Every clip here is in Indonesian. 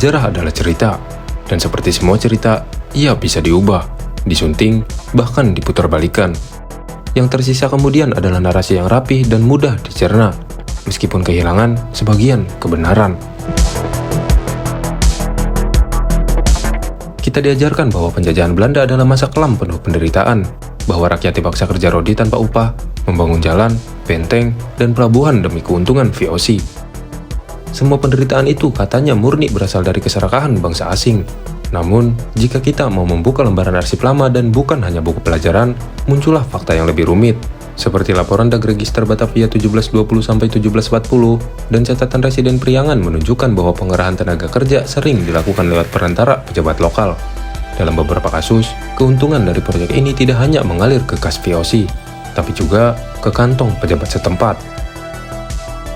sejarah adalah cerita, dan seperti semua cerita, ia bisa diubah, disunting, bahkan diputarbalikkan. Yang tersisa kemudian adalah narasi yang rapih dan mudah dicerna, meskipun kehilangan sebagian kebenaran. Kita diajarkan bahwa penjajahan Belanda adalah masa kelam penuh penderitaan, bahwa rakyat dipaksa kerja rodi tanpa upah, membangun jalan, benteng, dan pelabuhan demi keuntungan VOC. Semua penderitaan itu katanya murni berasal dari keserakahan bangsa asing. Namun, jika kita mau membuka lembaran arsip lama dan bukan hanya buku pelajaran, muncullah fakta yang lebih rumit, seperti laporan Dagregister Batavia 1720-1740 dan catatan Residen Priangan menunjukkan bahwa pengerahan tenaga kerja sering dilakukan lewat perantara pejabat lokal. Dalam beberapa kasus, keuntungan dari proyek ini tidak hanya mengalir ke kas VOC, tapi juga ke kantong pejabat setempat.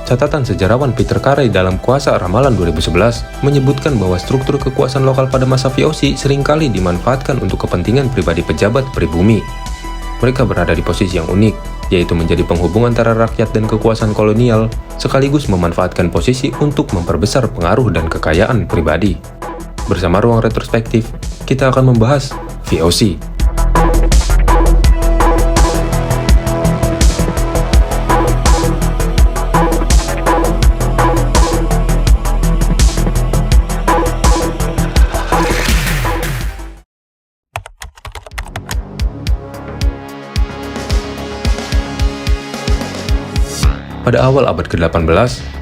Catatan sejarawan Peter Carey dalam Kuasa Ramalan 2011 menyebutkan bahwa struktur kekuasaan lokal pada masa VOC seringkali dimanfaatkan untuk kepentingan pribadi pejabat pribumi. Mereka berada di posisi yang unik, yaitu menjadi penghubung antara rakyat dan kekuasaan kolonial, sekaligus memanfaatkan posisi untuk memperbesar pengaruh dan kekayaan pribadi. Bersama Ruang Retrospektif, kita akan membahas VOC. Pada awal abad ke-18,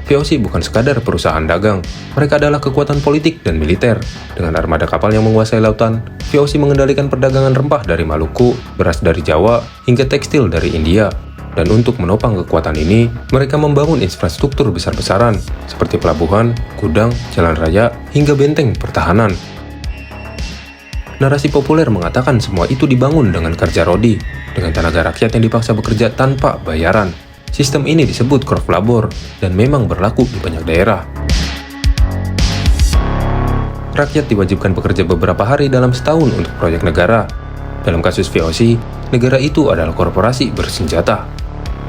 VOC bukan sekadar perusahaan dagang. Mereka adalah kekuatan politik dan militer. Dengan armada kapal yang menguasai lautan, VOC mengendalikan perdagangan rempah dari Maluku, beras dari Jawa, hingga tekstil dari India. Dan untuk menopang kekuatan ini, mereka membangun infrastruktur besar-besaran, seperti pelabuhan, gudang, jalan raya, hingga benteng pertahanan. Narasi populer mengatakan semua itu dibangun dengan kerja rodi, dengan tenaga rakyat yang dipaksa bekerja tanpa bayaran. Sistem ini disebut Krop Labor dan memang berlaku di banyak daerah. Rakyat diwajibkan bekerja beberapa hari dalam setahun untuk proyek negara. Dalam kasus VOC, negara itu adalah korporasi bersenjata.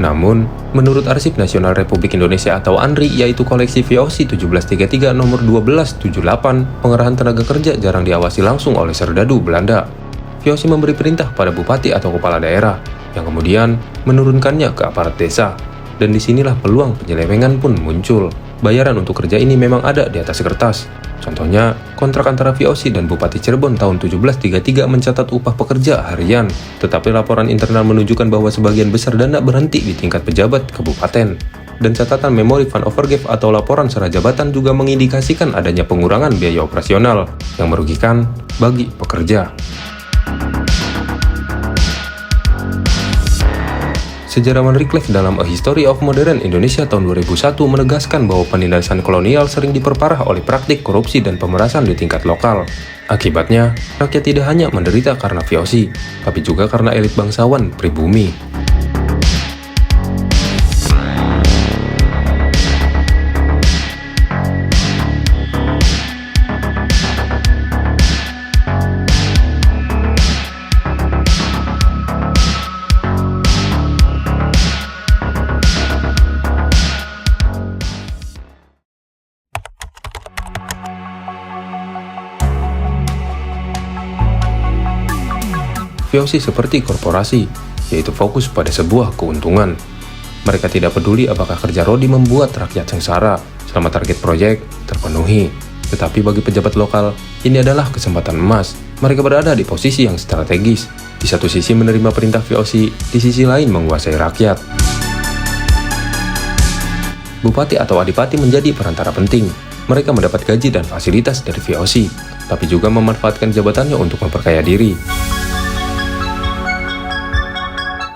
Namun, menurut Arsip Nasional Republik Indonesia atau ANRI, yaitu koleksi VOC 1733 nomor 1278, pengerahan tenaga kerja jarang diawasi langsung oleh serdadu Belanda. VOC memberi perintah pada bupati atau kepala daerah, yang kemudian menurunkannya ke aparat desa. Dan disinilah peluang penyelewengan pun muncul. Bayaran untuk kerja ini memang ada di atas kertas. Contohnya, kontrak antara VOC dan Bupati Cirebon tahun 1733 mencatat upah pekerja harian, tetapi laporan internal menunjukkan bahwa sebagian besar dana berhenti di tingkat pejabat kabupaten. Dan catatan memori Van Overgave atau laporan serah jabatan juga mengindikasikan adanya pengurangan biaya operasional yang merugikan bagi pekerja. Sejarawan Wycliffe dalam A History of Modern Indonesia tahun 2001 menegaskan bahwa penindasan kolonial sering diperparah oleh praktik korupsi dan pemerasan di tingkat lokal. Akibatnya, rakyat tidak hanya menderita karena VOC, tapi juga karena elit bangsawan pribumi. VOC seperti korporasi, yaitu fokus pada sebuah keuntungan. Mereka tidak peduli apakah kerja rodi membuat rakyat sengsara selama target proyek terpenuhi. Tetapi bagi pejabat lokal, ini adalah kesempatan emas. Mereka berada di posisi yang strategis. Di satu sisi menerima perintah VOC, di sisi lain menguasai rakyat. Bupati atau adipati menjadi perantara penting. Mereka mendapat gaji dan fasilitas dari VOC, tapi juga memanfaatkan jabatannya untuk memperkaya diri.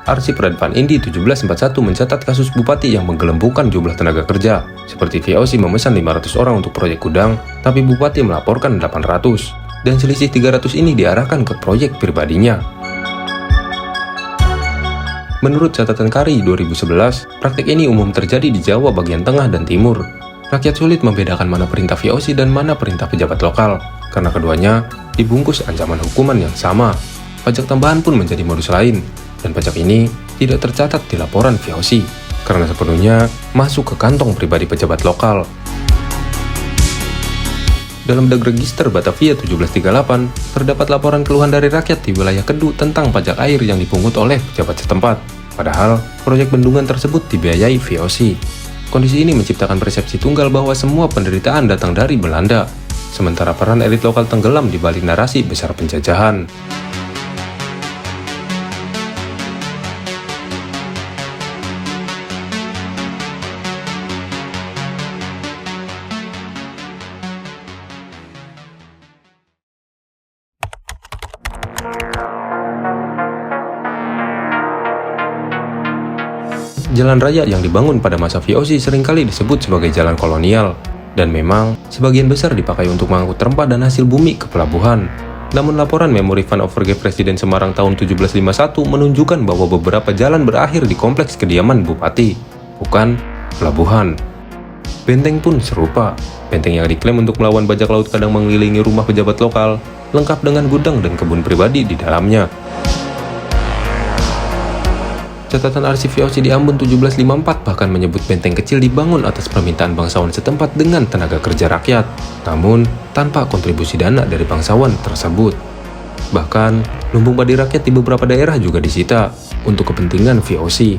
Arsip Radvan Indi 1741 mencatat kasus bupati yang menggelembungkan jumlah tenaga kerja, seperti VOC memesan 500 orang untuk proyek gudang, tapi bupati melaporkan 800, dan selisih 300 ini diarahkan ke proyek pribadinya. Menurut catatan Carey 2011, praktik ini umum terjadi di Jawa bagian tengah dan timur. Rakyat sulit membedakan mana perintah VOC dan mana perintah pejabat lokal, karena keduanya dibungkus ancaman hukuman yang sama. Pajak tambahan pun menjadi modus lain, dan pajak ini tidak tercatat di laporan VOC, karena sepenuhnya masuk ke kantong pribadi pejabat lokal. Dalam Dagregister Batavia 1738, terdapat laporan keluhan dari rakyat di wilayah Kedu tentang pajak air yang dipungut oleh pejabat setempat. Padahal, proyek bendungan tersebut dibiayai VOC. Kondisi ini menciptakan persepsi tunggal bahwa semua penderitaan datang dari Belanda, sementara peran elit lokal tenggelam di balik narasi besar penjajahan. Jalan raya yang dibangun pada masa VOC seringkali disebut sebagai jalan kolonial, dan memang sebagian besar dipakai untuk mengangkut rempah dan hasil bumi ke pelabuhan. Namun laporan Memori Fund Overgave Presiden Semarang tahun 1751 menunjukkan bahwa beberapa jalan berakhir di kompleks kediaman Bupati, bukan pelabuhan. Benteng pun serupa. Benteng yang diklaim untuk melawan bajak laut kadang mengelilingi rumah pejabat lokal, lengkap dengan gudang dan kebun pribadi di dalamnya. Catatan arsip VOC di Ambon 1754 bahkan menyebut benteng kecil dibangun atas permintaan bangsawan setempat dengan tenaga kerja rakyat, namun tanpa kontribusi dana dari bangsawan tersebut. Bahkan, lumbung padi rakyat di beberapa daerah juga disita untuk kepentingan VOC.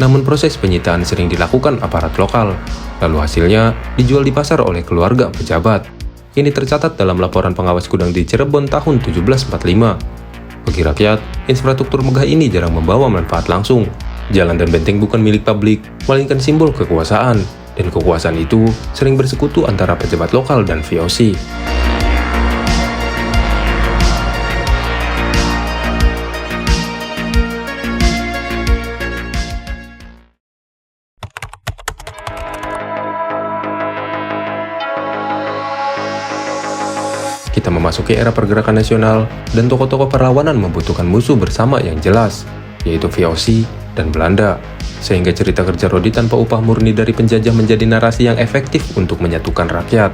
Namun proses penyitaan sering dilakukan aparat lokal, lalu hasilnya dijual di pasar oleh keluarga pejabat. Ini tercatat dalam laporan pengawas gudang di Cirebon tahun 1745. Bagi rakyat, infrastruktur megah ini jarang membawa manfaat langsung. Jalan dan benteng bukan milik publik, melainkan simbol kekuasaan, dan kekuasaan itu sering bersekutu antara pejabat lokal dan VOC. Kita memasuki era pergerakan nasional, dan tokoh-tokoh perlawanan membutuhkan musuh bersama yang jelas, yaitu VOC dan Belanda, sehingga cerita kerja Rodi tanpa upah murni dari penjajah menjadi narasi yang efektif untuk menyatukan rakyat.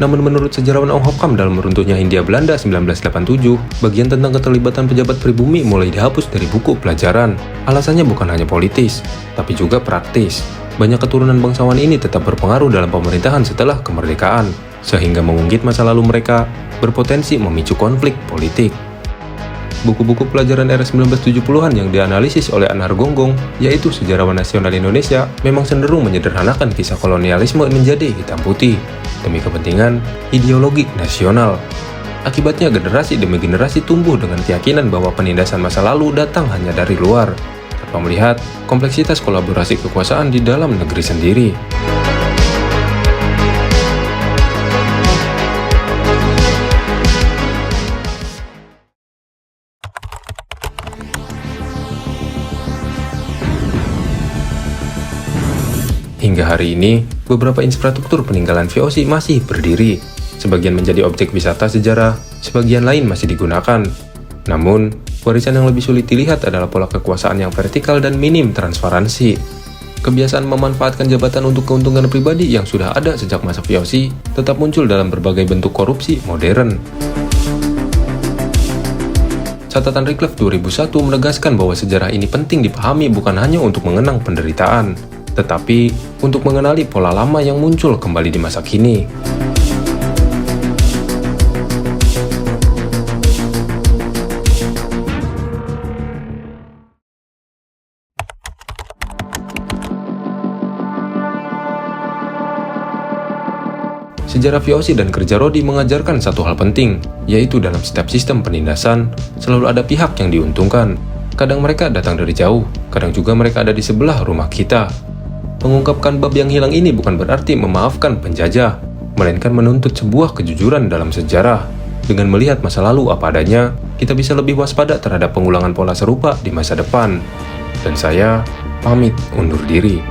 Namun menurut sejarawan Ong Hopkam dalam runtuhnya Hindia Belanda 1987, bagian tentang keterlibatan pejabat pribumi mulai dihapus dari buku pelajaran. Alasannya bukan hanya politis, tapi juga praktis. Banyak keturunan bangsawan ini tetap berpengaruh dalam pemerintahan setelah kemerdekaan, sehingga mengungkit masa lalu mereka berpotensi memicu konflik politik. Buku-buku pelajaran era 1970-an yang dianalisis oleh Anar Gonggong, yaitu sejarawan nasional Indonesia, memang cenderung menyederhanakan kisah kolonialisme menjadi hitam putih, demi kepentingan ideologi nasional. Akibatnya generasi demi generasi tumbuh dengan keyakinan bahwa penindasan masa lalu datang hanya dari luar, tanpa melihat kompleksitas kolaborasi kekuasaan di dalam negeri sendiri. Hingga hari ini, beberapa infrastruktur peninggalan VOC masih berdiri. Sebagian menjadi objek wisata sejarah, sebagian lain masih digunakan. Namun, warisan yang lebih sulit dilihat adalah pola kekuasaan yang vertikal dan minim transparansi. Kebiasaan memanfaatkan jabatan untuk keuntungan pribadi yang sudah ada sejak masa VOC tetap muncul dalam berbagai bentuk korupsi modern. Catatan Reclef 2001 menegaskan bahwa sejarah ini penting dipahami bukan hanya untuk mengenang penderitaan, tetapi untuk mengenali pola lama yang muncul kembali di masa kini. Sejarah VOC dan kerja Rodi mengajarkan satu hal penting, yaitu dalam setiap sistem penindasan, selalu ada pihak yang diuntungkan. Kadang mereka datang dari jauh, kadang juga mereka ada di sebelah rumah kita. Mengungkapkan bab yang hilang ini bukan berarti memaafkan penjajah, melainkan menuntut sebuah kejujuran dalam sejarah. Dengan melihat masa lalu apa adanya, kita bisa lebih waspada terhadap pengulangan pola serupa di masa depan. Dan saya pamit undur diri.